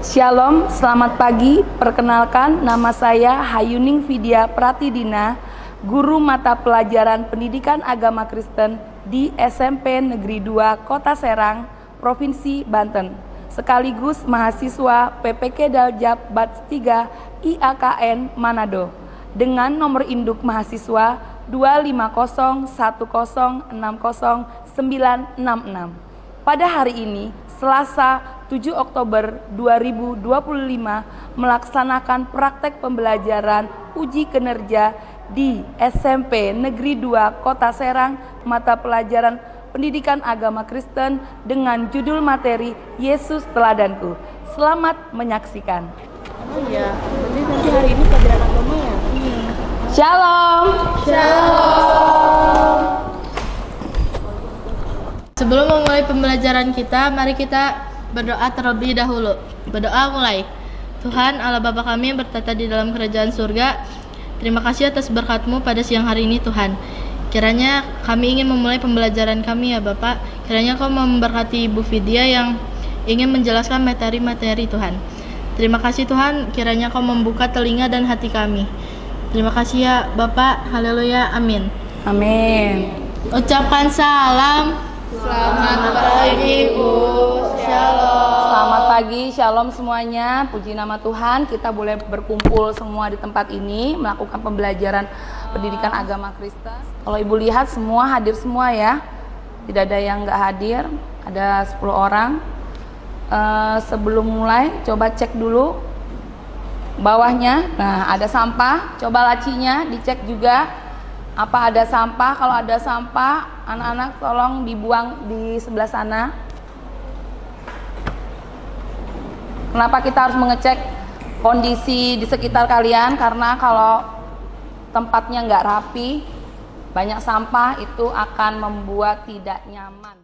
Shalom, selamat pagi. Perkenalkan, nama saya Hayuning Vidya Pratidina, guru mata pelajaran Pendidikan Agama Kristen di SMP Negeri 2 Kota Serang, Provinsi Banten, sekaligus mahasiswa PPK Daljab Batch 3 IAKN Manado, dengan nomor induk mahasiswa 25010600966. Pada hari ini, Selasa 7 Oktober 2025, melaksanakan praktek pembelajaran uji kinerja di SMP Negeri 2 Kota Serang, mata pelajaran Pendidikan Agama Kristen dengan judul materi Yesus Teladanku. Selamat menyaksikan. Oh iya, berarti nanti hari ini pelajaran agama ya? Shalom. Shalom. Sebelum memulai pembelajaran kita, mari kita berdoa terlebih dahulu. Berdoa mulai. Tuhan Allah Bapa kami yang bertata di dalam kerajaan surga, terima kasih atas berkat-Mu pada siang hari ini Tuhan. Kiranya kami ingin memulai pembelajaran kami ya Bapak. Kiranya Kau memberkati Ibu Vidya yang ingin menjelaskan materi-materi Tuhan. Terima kasih Tuhan, kiranya Kau membuka telinga dan hati kami. Terima kasih ya Bapak. Haleluya. Amin. Amin. Ucapkan salam. Selamat pagi Bu. Shalom. Selamat pagi, shalom semuanya. Puji nama Tuhan, kita boleh berkumpul semua di tempat ini melakukan pembelajaran pendidikan agama Kristen. Kalau Ibu lihat semua hadir semua ya. Tidak ada yang nggak hadir, ada 10 orang. Sebelum mulai, coba cek dulu bawahnya. Nah, ada sampah, coba lacinya dicek juga. Apa ada sampah? Kalau ada sampah, anak-anak tolong dibuang di sebelah sana. Kenapa kita harus mengecek kondisi di sekitar kalian? Karena kalau tempatnya nggak rapi, banyak sampah, itu akan membuat tidak nyaman.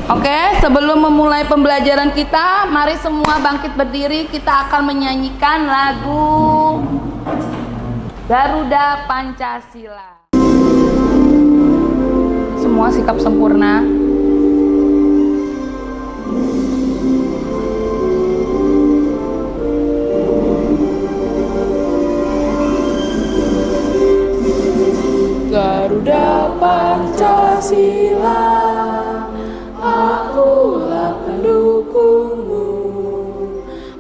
Oke, sebelum memulai pembelajaran kita, mari semua bangkit berdiri. Kita akan menyanyikan lagu Garuda Pancasila. Semua sikap sempurna. Garuda Pancasila, akulah pendukungmu,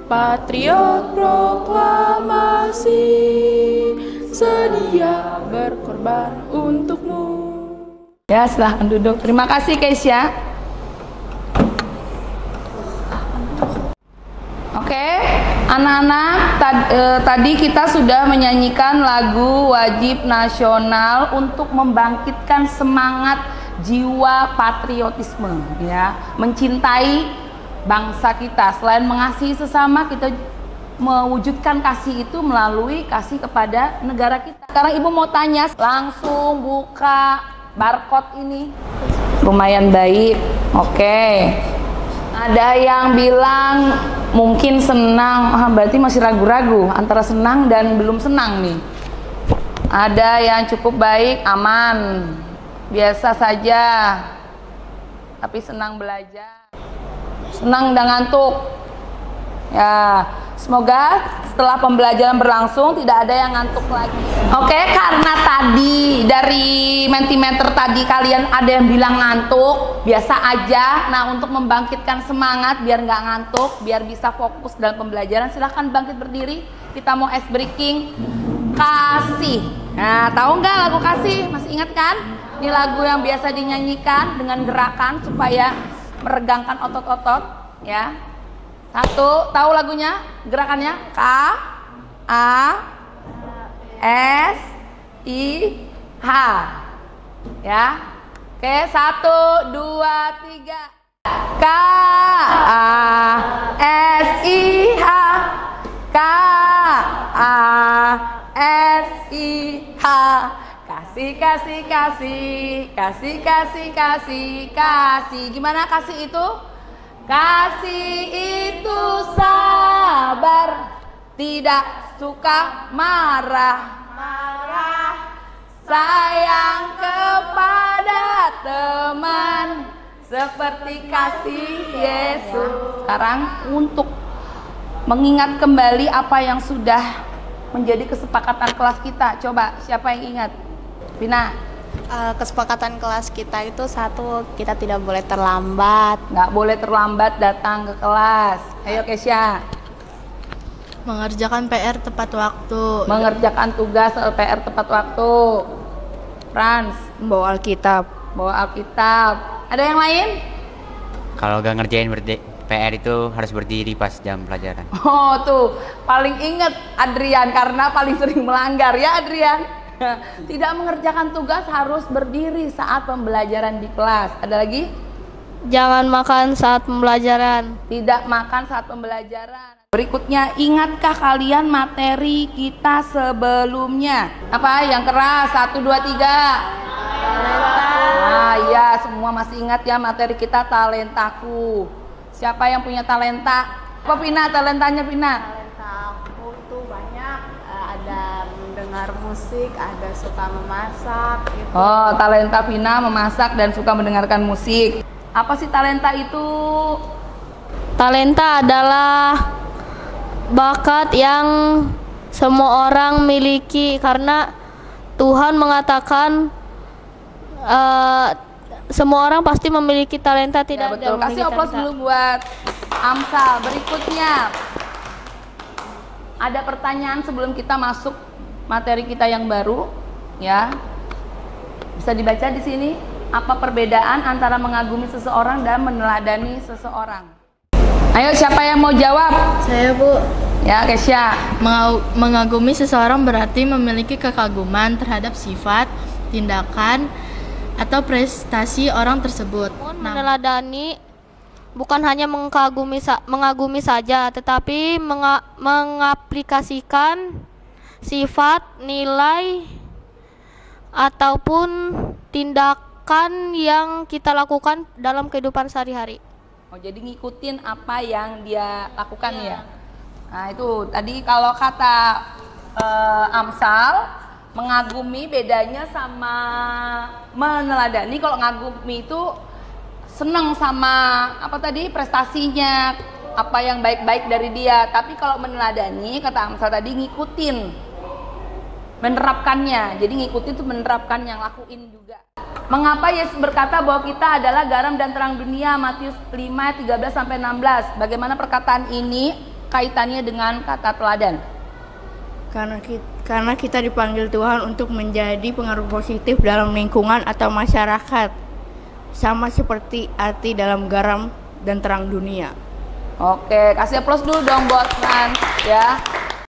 patriot proklamasi, sedia berkorban untukmu. Ya, silahkan duduk. Terima kasih Keisha. Oke, anak-anak, tadi kita sudah menyanyikan lagu wajib nasional untuk membangkitkan semangat jiwa patriotisme, ya, mencintai bangsa kita. Selain mengasihi sesama, kita mewujudkan kasih itu melalui kasih kepada negara kita. Sekarang Ibu mau tanya, langsung buka barcode ini. Lumayan baik. Oke. Ada yang bilang mungkin senang, berarti masih ragu-ragu antara senang dan belum senang nih. Ada yang cukup baik, aman, biasa saja, tapi senang belajar. Senang dan ngantuk. Ya, semoga setelah pembelajaran berlangsung tidak ada yang ngantuk lagi. Oke, karena tadi dari Mentimeter tadi kalian ada yang bilang ngantuk, biasa aja. Nah, untuk membangkitkan semangat biar nggak ngantuk, biar bisa fokus dalam pembelajaran, silahkan bangkit berdiri. Kita mau ice breaking. Kasih. Nah, tahu nggak lagu Kasih? Masih ingat kan? Ini lagu yang biasa dinyanyikan dengan gerakan supaya meregangkan otot-otot, ya. Satu, tahu lagunya? Gerakannya K A S I H. Ya. Oke, 1 2 3. K A S I H. K A S I H. Kasih kasih kasih, kasih kasih kasih, kasih. Gimana kasih itu? Kasih itu sabar, tidak suka marah, sayang kepada teman, seperti kasih Yesus. Sekarang untuk mengingat kembali apa yang sudah menjadi kesepakatan kelas kita. Coba, siapa yang ingat? Vina. Kesepakatan kelas kita itu satu, kita tidak boleh terlambat. Nggak boleh terlambat datang ke kelas. Ayo Kesya. Mengerjakan PR tepat waktu. Mengerjakan tugas PR tepat waktu. Frans. Membawa Alkitab. Bawa Alkitab. Ada yang lain? Kalau nggak ngerjain PR itu harus berdiri pas jam pelajaran. Oh tuh, paling inget Adrian karena paling sering melanggar ya Adrian. Tidak mengerjakan tugas harus berdiri saat pembelajaran di kelas. Ada lagi? Jangan makan saat pembelajaran. Tidak makan saat pembelajaran. Berikutnya, ingatkah kalian materi kita sebelumnya? Apa yang keras? 1, 2, 3. Nah ya, semua masih ingat ya materi kita talentaku. Siapa yang punya talenta? Apa Vina talentanya Vina? Talenta aku tuh banyak, ada mendengar musik, ada suka memasak gitu. Oh, talenta Vina memasak dan suka mendengarkan musik. Apa sih talenta itu? Talenta adalah bakat yang semua orang miliki karena Tuhan mengatakan semua orang pasti memiliki talenta, Ya, tidak betul. ada Kasih oplos dulu buat Amsal. Berikutnya ada pertanyaan sebelum kita masuk materi kita yang baru, ya. Bisa dibaca di sini. Apa perbedaan antara mengagumi seseorang dan meneladani seseorang? Ayo, siapa yang mau jawab? Saya, Bu. Ya, Kesya. Mengagumi seseorang berarti memiliki kekaguman terhadap sifat, tindakan, atau prestasi orang tersebut. Meneladani bukan hanya mengagumi saja, tetapi mengaplikasikan sifat, nilai, ataupun tindakan yang kita lakukan dalam kehidupan sehari-hari. Oh, jadi ngikutin apa yang dia lakukan ya. Nah, itu tadi kalau kata Amsal, mengagumi bedanya sama meneladani. Kalau ngagumi itu seneng sama apa tadi prestasinya, apa yang baik-baik dari dia. Tapi kalau meneladani, kata Amsal tadi, ngikutin, menerapkannya. Jadi ngikutin itu menerapkan, yang lakuin juga. Mengapa Yesus berkata bahwa kita adalah garam dan terang dunia? Matius 5:13-16. Bagaimana perkataan ini kaitannya dengan kata teladan? Karena kita dipanggil Tuhan untuk menjadi pengaruh positif dalam lingkungan atau masyarakat, sama seperti arti dalam garam dan terang dunia. Oke, kasih aplaus dulu dong buat Frans ya.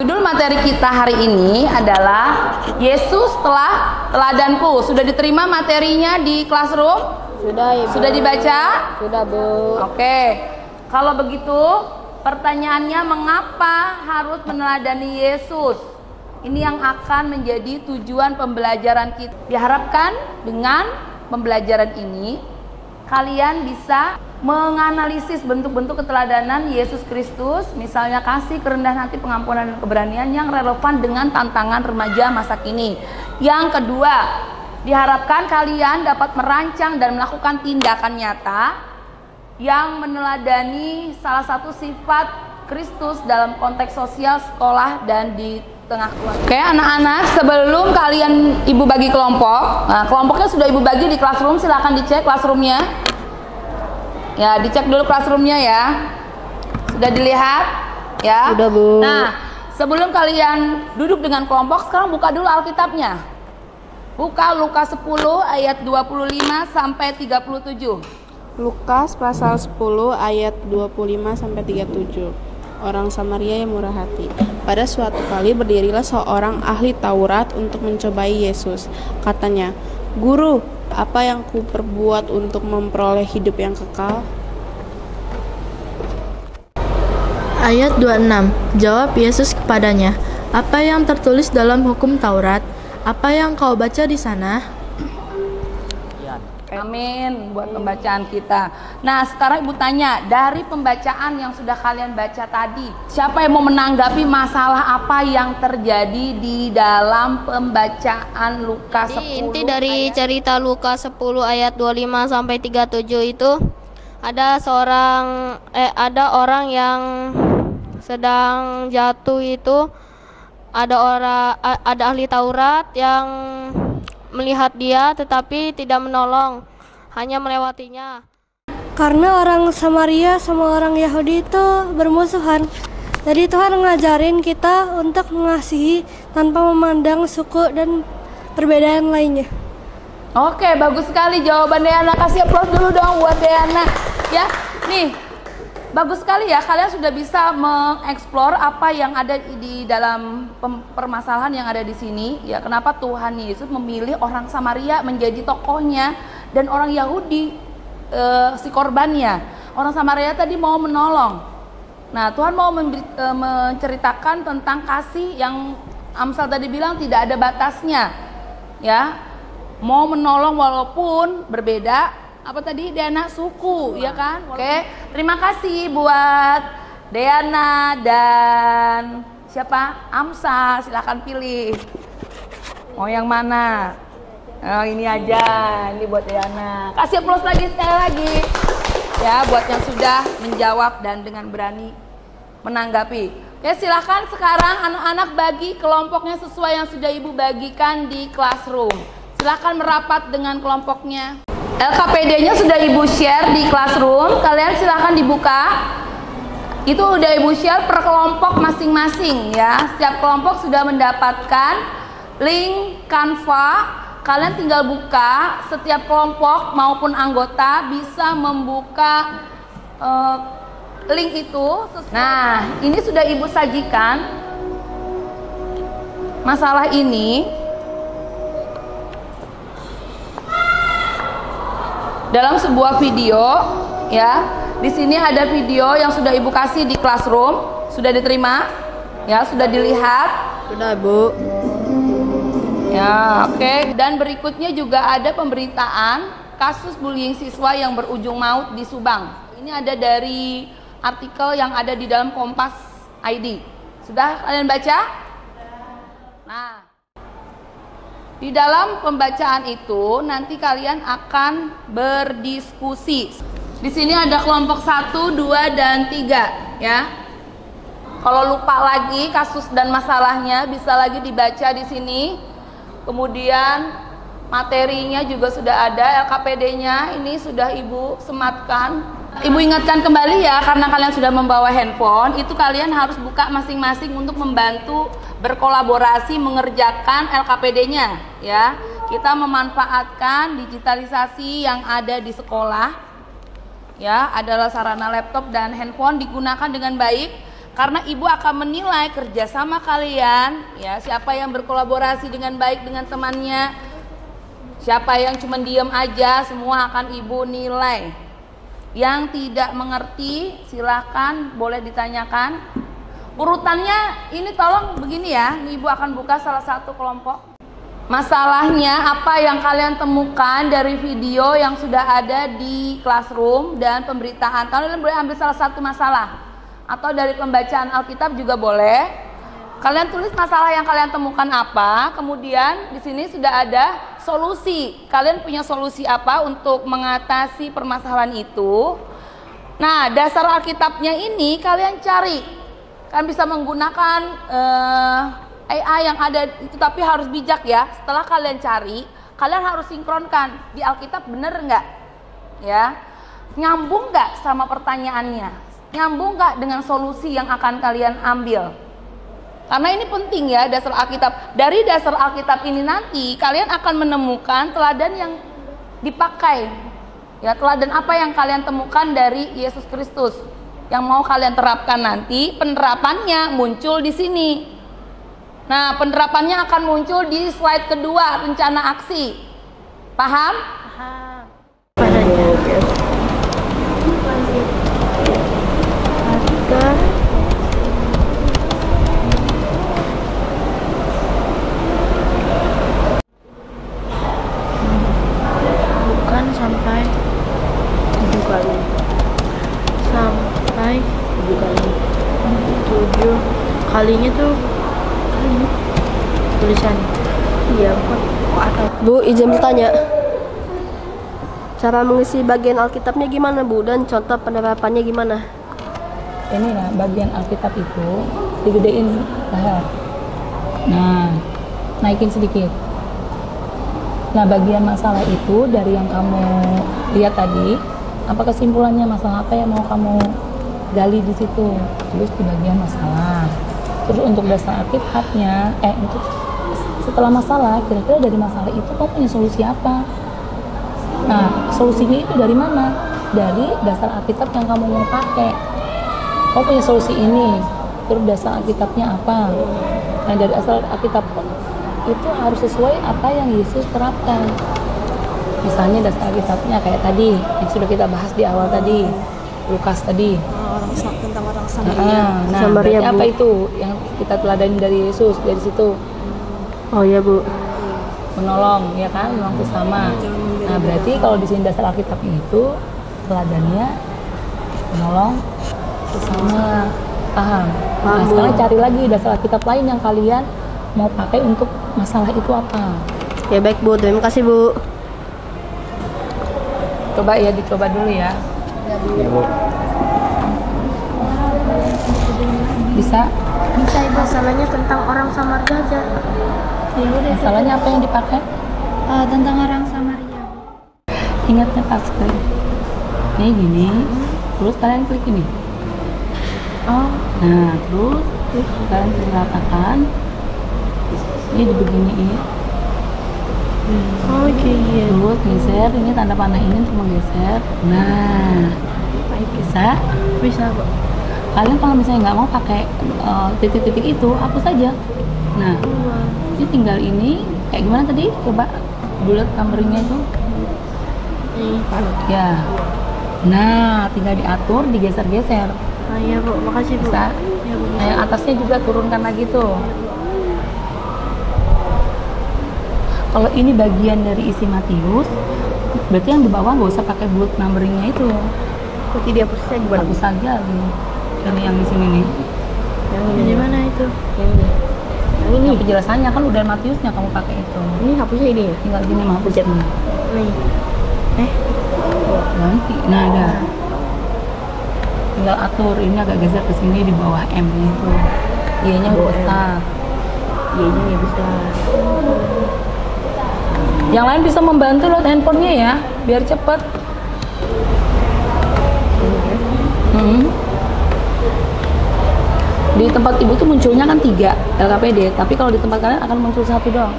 Judul materi kita hari ini adalah Yesus telah teladanku. Sudah diterima materinya di classroom? Sudah, Ibu. Sudah dibaca? Sudah, Bu. Oke. Kalau begitu, pertanyaannya mengapa harus meneladani Yesus? Ini yang akan menjadi tujuan pembelajaran kita. Diharapkan dengan pembelajaran ini kalian bisa menganalisis bentuk-bentuk keteladanan Yesus Kristus, misalnya kasih, kerendahan hati, pengampunan dan keberanian yang relevan dengan tantangan remaja masa kini. Yang kedua, diharapkan kalian dapat merancang dan melakukan tindakan nyata yang meneladani salah satu sifat Kristus dalam konteks sosial, sekolah, dan di tengah keluarga. Oke, anak-anak, sebelum kalian ibu bagi kelompok, nah kelompoknya sudah ibu bagi di classroom, silahkan dicek classroomnya. Ya, dicek dulu classroomnya ya. Sudah dilihat? Ya. Sudah, Bu. Nah, sebelum kalian duduk dengan kelompok, sekarang buka dulu Alkitabnya. Buka Lukas 10 ayat 25 sampai 37. Lukas pasal 10 ayat 25 sampai 37. Orang Samaria yang murah hati. Pada suatu kali berdirilah seorang ahli Taurat untuk mencobai Yesus. Katanya, "Guru, apa yang kuperbuat untuk memperoleh hidup yang kekal?" Ayat 26. Jawab Yesus kepadanya, "Apa yang tertulis dalam hukum Taurat? Apa yang kau baca di sana?" Amin buat pembacaan kita. Nah, sekarang Ibu tanya, dari pembacaan yang sudah kalian baca tadi, siapa yang mau menanggapi masalah apa yang terjadi di dalam pembacaan Lukas 10? Inti dari cerita Lukas 10 ayat 25 sampai 37 itu ada orang yang sedang jatuh itu ada ahli Taurat yang melihat dia tetapi tidak menolong, hanya melewatinya. Karena orang Samaria sama orang Yahudi itu bermusuhan. Jadi Tuhan ngajarin kita untuk mengasihi tanpa memandang suku dan perbedaan lainnya. Oke, bagus sekali jawaban Deana. Kasih aplaus dulu dong buat Deana. Ya, nih, bagus sekali ya. Kalian sudah bisa mengeksplor apa yang ada di dalam permasalahan yang ada di sini. Ya, kenapa Tuhan Yesus memilih orang Samaria menjadi tokohnya dan orang Yahudi si korbannya. Orang Samaria tadi mau menolong. Nah, Tuhan mau menceritakan tentang kasih yang Amsal tadi bilang tidak ada batasnya. Ya. Mau menolong walaupun berbeda apa tadi Deana suku, ya kan? Oke, terima kasih buat Deana dan siapa? Amsa, silahkan pilih. Mau yang mana? Oh, ini aja, ini buat Deana. Kasih aplaus lagi sekali lagi. Ya, buat yang sudah menjawab dan dengan berani menanggapi. Oke, silahkan sekarang anak-anak bagi kelompoknya sesuai yang sudah Ibu bagikan di classroom. Silahkan merapat dengan kelompoknya. LKPD-nya sudah Ibu share di classroom. Kalian silahkan dibuka. Itu udah Ibu share per kelompok masing-masing ya. Setiap kelompok sudah mendapatkan link Canva. Kalian tinggal buka. Setiap kelompok maupun anggota bisa membuka link itu. Nah, ini sudah Ibu sajikan. Masalah ini dalam sebuah video ya. Di sini ada video yang sudah Ibu kasih di classroom, sudah diterima ya, sudah dilihat. Sudah, Bu. Ya, oke. Dan berikutnya juga ada pemberitaan kasus bullying siswa yang berujung maut di Subang. Ini ada dari artikel yang ada di dalam Kompas ID. Sudah kalian baca? Nah, di dalam pembacaan itu nanti kalian akan berdiskusi. Di sini ada kelompok 1, 2, dan 3 ya. Kalau lupa lagi kasus dan masalahnya bisa lagi dibaca di sini. Kemudian materinya juga sudah ada, LKPD-nya ini sudah Ibu sematkan. Ibu ingatkan kembali ya, karena kalian sudah membawa handphone, itu kalian harus buka masing-masing untuk membantu berkolaborasi mengerjakan LKPD-nya ya. Kita memanfaatkan digitalisasi yang ada di sekolah ya, adalah sarana laptop dan handphone digunakan dengan baik karena Ibu akan menilai kerjasama kalian ya, siapa yang berkolaborasi dengan baik dengan temannya, siapa yang cuma diem aja, semua akan Ibu nilai. Yang tidak mengerti silahkan boleh ditanyakan. Urutannya ini tolong begini ya, ini Ibu akan buka salah satu kelompok. Masalahnya apa yang kalian temukan dari video yang sudah ada di classroom dan pemberitaan. Kalian boleh ambil salah satu masalah atau dari pembacaan Alkitab juga boleh. Kalian tulis masalah yang kalian temukan apa, kemudian di sini sudah ada solusi. Kalian punya solusi apa untuk mengatasi permasalahan itu? Nah, dasar Alkitabnya ini kalian cari. Kalian bisa menggunakan AI yang ada itu, tapi harus bijak ya. Setelah kalian cari, kalian harus sinkronkan di Alkitab, bener nggak? Ya, nyambung nggak sama pertanyaannya? Nyambung nggak dengan solusi yang akan kalian ambil? Karena ini penting ya, dasar Alkitab. Dari dasar Alkitab ini nanti kalian akan menemukan teladan yang dipakai. Ya, teladan apa yang kalian temukan dari Yesus Kristus yang mau kalian terapkan nanti, penerapannya muncul di sini. Nah, penerapannya akan muncul di slide kedua, rencana aksi. Paham? Paham. Bukan sampai 7 kali. Sampai 7 kali. 7 kalinya tuh tulisan. Iya, atau Bu, izin bertanya. Cara mengisi bagian Alkitabnya gimana, Bu? Dan contoh penerapannya gimana? ini nah bagian Alkitab itu digedein leher. Nah, naikin sedikit. Nah, bagian masalah itu dari yang kamu lihat tadi, apa kesimpulannya, masalah apa yang mau kamu gali di situ? Terus di bagian masalah. Terus untuk dasar Alkitabnya, untuk setelah masalah, kira-kira dari masalah itu kamu punya solusi apa? Nah, solusinya itu dari mana? Dari dasar Alkitab yang kamu mau pakai. Kamu punya solusi ini, terus dasar Alkitabnya apa? Nah, dari dasar Alkitab pun itu harus sesuai apa yang Yesus terapkan. Misalnya dasar Alkitabnya kayak tadi yang sudah kita bahas di awal tadi, Lukas tadi. Tentang orang Samaria. Nah, berarti apa itu yang kita teladani dari Yesus dari situ? Oh iya Bu. Menolong, ya kan, menolong sesama. Nah, berarti kalau di sini dasar Alkitab itu teladannya menolong sesama. Paham? Nah, sekarang cari lagi dasar Alkitab lain yang kalian mau pakai untuk masalah itu apa. Ya baik Bu, terima kasih Bu. Coba ya, dicoba dulu ya. Ya, Bu. Bisa? Bisa Ibu, masalahnya tentang orang Samaria aja. Masalahnya apa yang dipakai? Tentang orang Samaria. Ingatnya pas klik. Ini gini, terus kalian klik ini. Oh, Nah, terus kalian ratakan. Ini dibeginiin. oh iya. Terus geser, ini tanda panah ini untuk menggeser. Nah, bisa? Bisa Bu. Kalian kalau misalnya nggak mau pakai titik-titik itu, hapus aja. Nah, ini tinggal ini kayak gimana tadi? Coba bulat numberingnya itu. Ya. Nah, tinggal diatur, digeser-geser. Oh iya Bu, makasih Bu. Bisa. Iya Bu. Nah, yang atasnya juga turunkan lagi tuh. Kalau ini bagian dari isi Matius, berarti yang di bawah nggak usah pakai bulat numberingnya itu. Kok tidak hapusnya gimana? Hapus aja lagi. Ini yang di sini nih. Yang ini. Di mana itu? Yang ini. Yang ini. Yang penjelasannya kan udah Matiusnya kamu pakai itu. Ini hapusnya ini ya? Tinggal gini mah hapus ini. Nih. Ganti. Nah, ada. Tinggal atur, ini agak geser ke sini di bawah M-nya itu. Y-nya besar. Y-nya nih besar. Yang lain bisa membantu loh handphonenya ya, biar cepet. Di tempat ibu tuh munculnya kan 3 LKPD, tapi kalau di tempat kalian akan muncul 1 doang.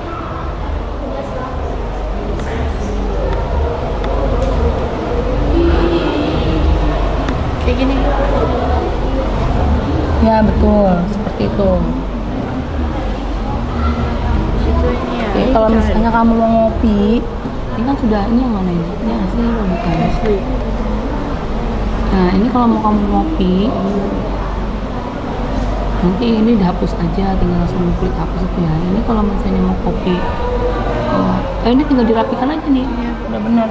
Kayak gini. Ya betul, seperti itu. Situ ini ya. Oke, kalau misalnya kamu mau ngopi, ini kan sudah, ini yang mana ini? Ini asli loh, bukan? Asli. Nah, ini kalau mau kamu ngopi, nanti ini dihapus aja, tinggal langsung klik hapus itu ya. Ini kalau misalnya mau kopi, ini tinggal dirapikan aja nih, udah bener.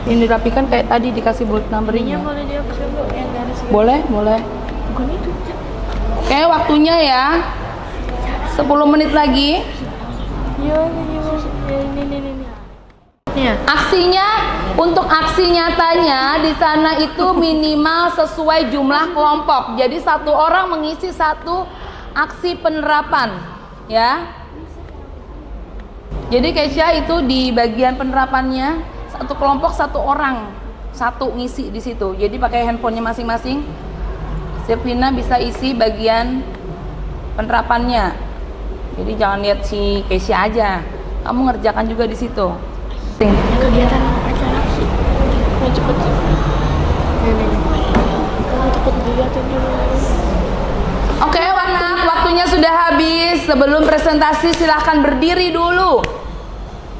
Ini dirapikan kayak tadi, dikasih bullet numberingnya. Boleh dihapus ya Bu, yang garis gitu. Boleh, boleh. Bukan itu. Oke, waktunya ya. 10 menit lagi. Iya, ini. Ya. Aksinya, untuk aksi nyatanya di sana itu minimal sesuai jumlah kelompok. Jadi 1 orang mengisi 1 aksi penerapan, ya. Jadi Kesha itu di bagian penerapannya 1 kelompok 1 orang, 1 ngisi di situ. Jadi pakai handphonenya masing-masing. Sepina bisa isi bagian penerapannya. Jadi jangan lihat si Kesha aja, kamu ngerjakan juga di situ. Kegiatan acara sih. Mau cepet. Ini. Cepet dilihatin dulu. Oke, anak, waktunya sudah habis. Sebelum presentasi silahkan berdiri dulu.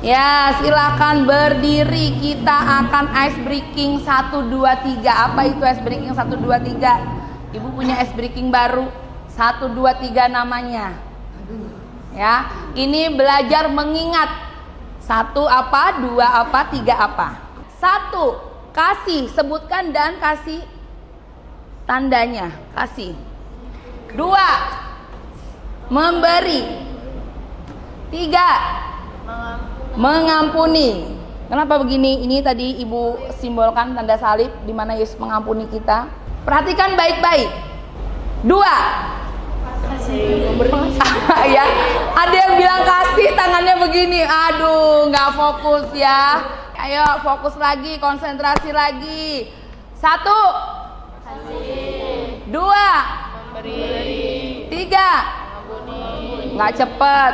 Ya, silakan berdiri. Kita akan ice breaking 1, 2, 3. Apa itu ice breaking 1, 2, 3? Ibu punya ice breaking baru 1, 2, 3 namanya. Ya, ini belajar mengingat 1 apa, 2 apa, 3 apa. 1, kasih, sebutkan dan kasih tandanya, kasih. 2, memberi. 3, mengampuni. Kenapa begini? Ini tadi ibu simbolkan tanda salib di mana Yesus mengampuni kita. Perhatikan baik-baik. 2. Ya, ada yang bilang kasih, tangannya begini. Aduh, nggak fokus ya. Ayo fokus lagi, konsentrasi lagi. 1. 2. 3. Nggak cepet.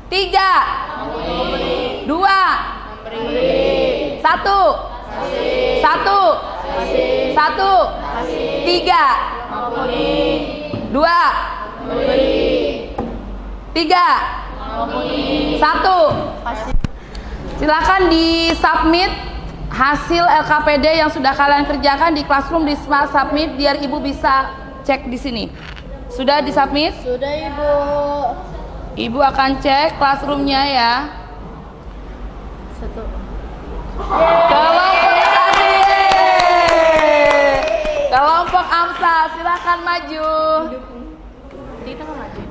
3. 2. 1. 1. 1. 3. 2. 3. 1. Silakan di submit hasil LKPD yang sudah kalian kerjakan di classroom, di smart submit biar ibu bisa cek di sini. Sudah di submit? Sudah, Ibu. Ibu akan cek classroomnya ya. 1. Kelompok tadi. Kelompok AMSA, silakan maju.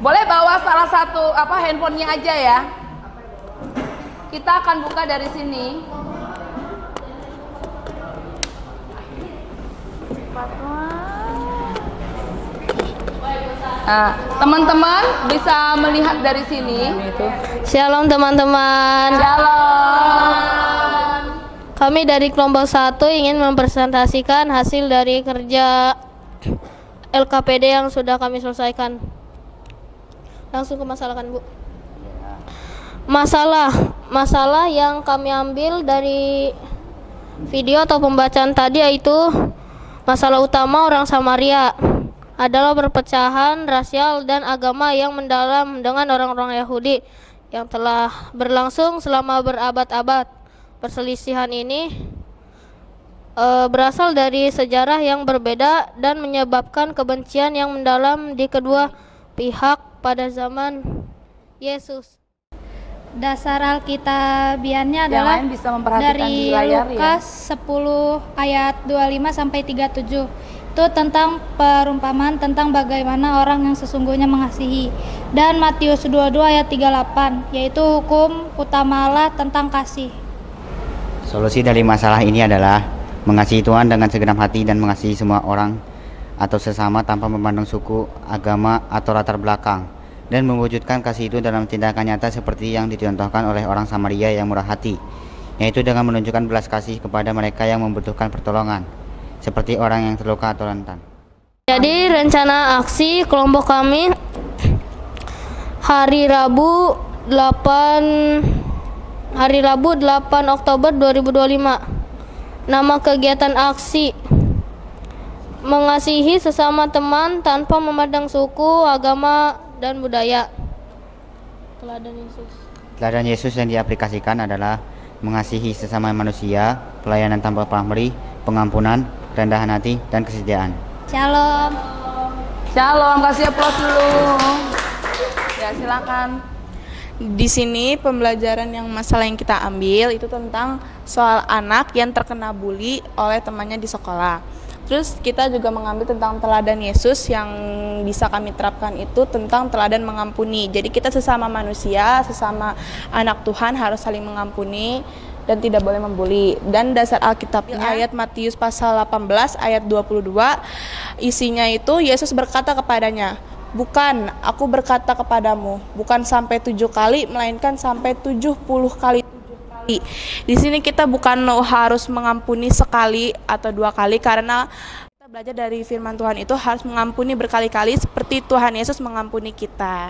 Boleh bawa salah satu handphonenya aja ya. Kita akan buka dari sini. Nah, teman-teman bisa melihat dari sini. Shalom teman-teman. Shalom. Kami dari kelompok 1 ingin mempresentasikan hasil dari kerja LKPD yang sudah kami selesaikan. Langsung ke masalah kan, Bu. Masalah yang kami ambil dari video atau pembacaan tadi yaitu masalah utama orang Samaria adalah perpecahan rasial dan agama yang mendalam dengan orang-orang Yahudi yang telah berlangsung selama berabad-abad. Perselisihan ini berasal dari sejarah yang berbeda dan menyebabkan kebencian yang mendalam di kedua pihak pada zaman Yesus. Dasar Alkitabiannya adalah bisa memperhatikan dari di layar, Lukas 10 ayat 25 sampai 37. Itu tentang perumpamaan tentang bagaimana orang yang sesungguhnya mengasihi. Dan Matius 22 ayat 38 yaitu hukum utama Allah tentang kasih. Solusi dari masalah ini adalah mengasihi Tuhan dengan segenap hati dan mengasihi semua orang atau sesama tanpa memandang suku, agama, atau latar belakang, dan mewujudkan kasih itu dalam tindakan nyata seperti yang dicontohkan oleh orang Samaria yang murah hati, yaitu dengan menunjukkan belas kasih kepada mereka yang membutuhkan pertolongan, seperti orang yang terluka atau rentan. Jadi rencana aksi kelompok kami hari Rabu 8 Oktober 2025. Nama kegiatan aksi mengasihi sesama teman tanpa memandang suku, agama, dan budaya. Teladan Yesus yang diaplikasikan adalah mengasihi sesama manusia, pelayanan tanpa pamrih, pengampunan, kerendahan hati, dan kesetiaan. Shalom. Shalom, kasih aplaus dulu. Ya, silakan. Di sini pembelajaran yang masalah yang kita ambil itu tentang soal anak yang terkena bully oleh temannya di sekolah. Terus kita juga mengambil tentang teladan Yesus yang bisa kami terapkan itu tentang teladan mengampuni. Jadi kita sesama manusia, sesama anak Tuhan harus saling mengampuni dan tidak boleh membuli. Dan dasar Alkitabnya ayat Matius pasal 18 ayat 22, isinya itu Yesus berkata kepadanya, "Bukan, aku berkata kepadamu, bukan sampai 7 kali, melainkan sampai 70 kali." Di sini kita bukan harus mengampuni sekali atau 2 kali, karena kita belajar dari firman Tuhan itu harus mengampuni berkali-kali seperti Tuhan Yesus mengampuni kita.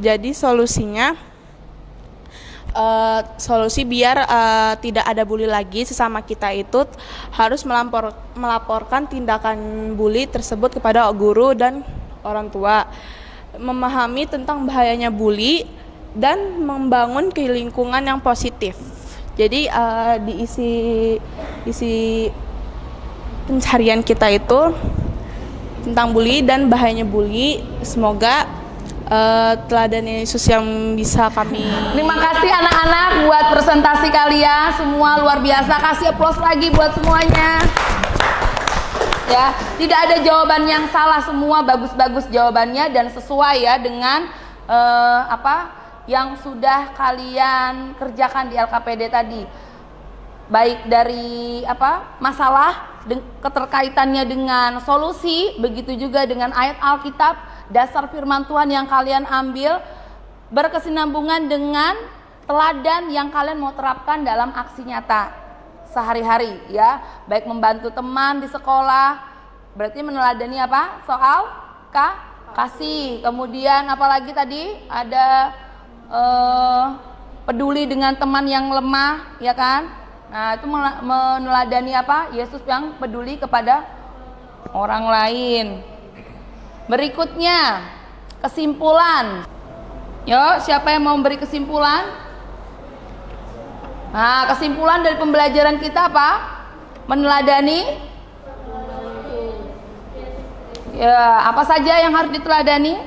Jadi solusinya solusi biar tidak ada bully lagi sesama kita itu harus melaporkan tindakan bully tersebut kepada guru dan orang tua, memahami tentang bahayanya bully dan membangun lingkungan yang positif. Jadi di isi pencarian kita itu tentang bully dan bahayanya bully. Semoga teladan Yesus yang bisa kami. Terima kasih anak-anak buat presentasi kalian, semua luar biasa. Kasih aplaus lagi buat semuanya. Ya, tidak ada jawaban yang salah, semua bagus-bagus jawabannya dan sesuai ya dengan yang sudah kalian kerjakan di LKPD tadi. baik dari masalah keterkaitannya dengan solusi, begitu juga dengan ayat Alkitab, dasar firman Tuhan yang kalian ambil berkesinambungan dengan teladan yang kalian mau terapkan dalam aksi nyata sehari-hari ya, baik membantu teman di sekolah, berarti meneladani apa? Soal kasih. Kemudian apalagi tadi ada peduli dengan teman yang lemah, ya kan? Nah, itu meneladani apa? Yesus yang peduli kepada orang lain. Berikutnya, kesimpulan. Yuk, siapa yang mau memberi kesimpulan? Nah, kesimpulan dari pembelajaran kita apa? Meneladani. Ya, apa saja yang harus diteladani?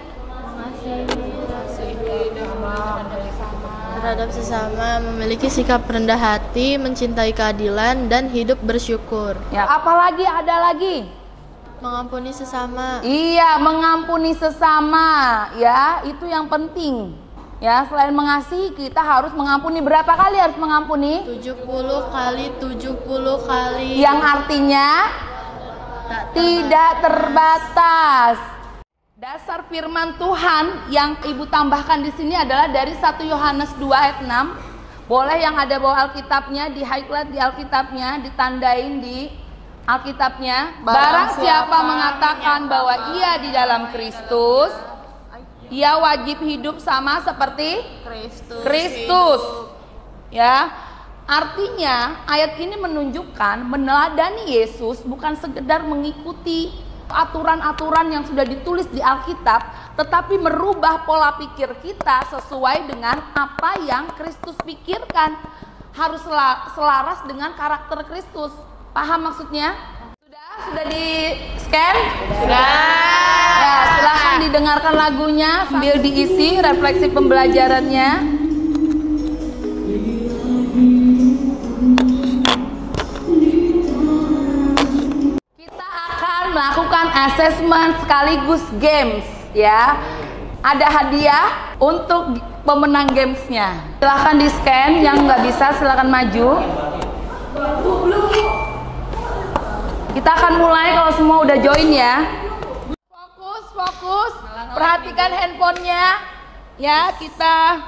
Terhadap sesama, memiliki sikap rendah hati, mencintai keadilan, dan hidup bersyukur. Ya, apalagi ada lagi? Mengampuni sesama. Iya, mengampuni sesama, ya, itu yang penting. Ya, selain mengasihi, kita harus mengampuni. Berapa kali harus mengampuni? 70 kali 70 kali. Yang artinya tidak terbatas. Dasar firman Tuhan yang Ibu tambahkan di sini adalah dari 1 Yohanes 2 ayat 6. Boleh yang ada bawa Alkitabnya, di highlight di Alkitabnya, ditandain di Alkitabnya. Barang siapa mengatakan bahwa ia di dalam Kristus, ia wajib hidup sama seperti Kristus. Ya. Artinya ayat ini menunjukkan meneladani Yesus bukan sekedar mengikuti aturan-aturan yang sudah ditulis di Alkitab, tetapi merubah pola pikir kita sesuai dengan apa yang Kristus pikirkan. Harus selaras dengan karakter Kristus. Paham maksudnya? Sudah di scan? Sudah. Ya, silahkan didengarkan lagunya sambil diisi refleksi pembelajarannya. Melakukan assessment sekaligus games ya. Ada hadiah untuk pemenang gamesnya. Silahkan di scan, yang nggak bisa silahkan maju. Kita akan mulai kalau semua udah join ya. Fokus, perhatikan handphonenya ya. Kita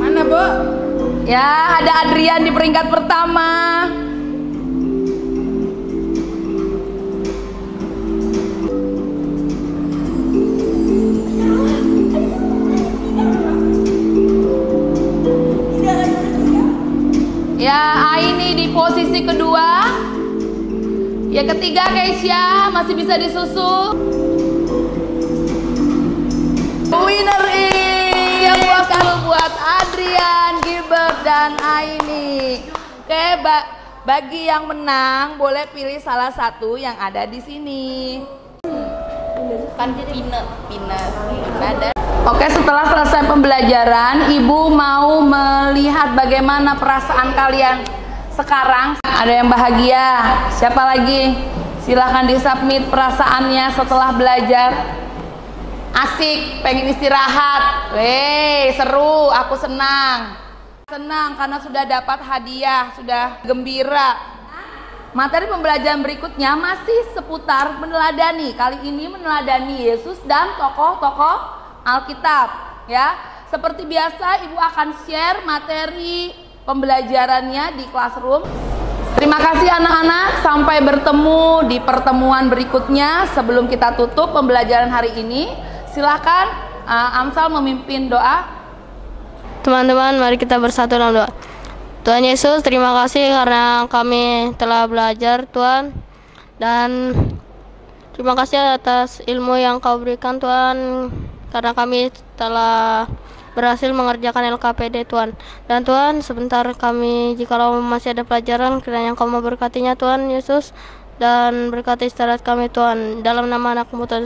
mana Bu? Ya, ada Adrian di peringkat pertama. Ya, Aini di posisi kedua. Yang ketiga Keisha masih bisa disusul. Winner yang buat Adrian, Gilbert, dan Aini. Oke, bagi yang menang boleh pilih salah satu yang ada di sini. Kan Peanut. Oke, setelah selesai pembelajaran, Ibu mau melihat bagaimana perasaan kalian sekarang. Ada yang bahagia? Siapa lagi? Silahkan disubmit perasaannya setelah belajar. Asik, pengen istirahat. Seru, aku senang. Senang karena sudah dapat hadiah, sudah gembira. Materi pembelajaran berikutnya masih seputar meneladani. Kali ini meneladani Yesus dan tokoh-tokoh Alkitab ya. Seperti biasa Ibu akan share materi pembelajarannya di classroom. Terima kasih anak-anak, sampai bertemu di pertemuan berikutnya. Sebelum kita tutup pembelajaran hari ini, silakan Amsal memimpin doa. Teman-teman, mari kita bersatu dalam doa. Tuhan Yesus, terima kasih karena kami telah belajar, Tuhan. Dan terima kasih atas ilmu yang Kau berikan, Tuhan. Karena kami telah berhasil mengerjakan LKPD, Tuhan. Dan Tuhan, sebentar kami, jikalau masih ada pelajaran, kiranya Kau memberkatinya, Tuhan Yesus. Dan berkati istirahat kami, Tuhan. Dalam nama anak-Mu, Tuhan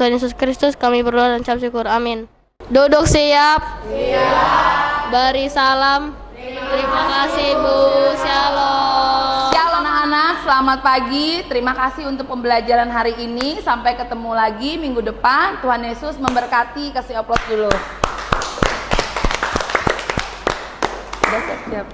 Yesus Kristus, kami berdoa dan ucap syukur. Amin. Duduk siap. Siap. Beri salam. Terima kasih Bu. Shalom. selamat pagi. Terima kasih untuk pembelajaran hari ini. Sampai ketemu lagi minggu depan. Tuhan Yesus memberkati. Kasih aplaus dulu. Udah siap-siap.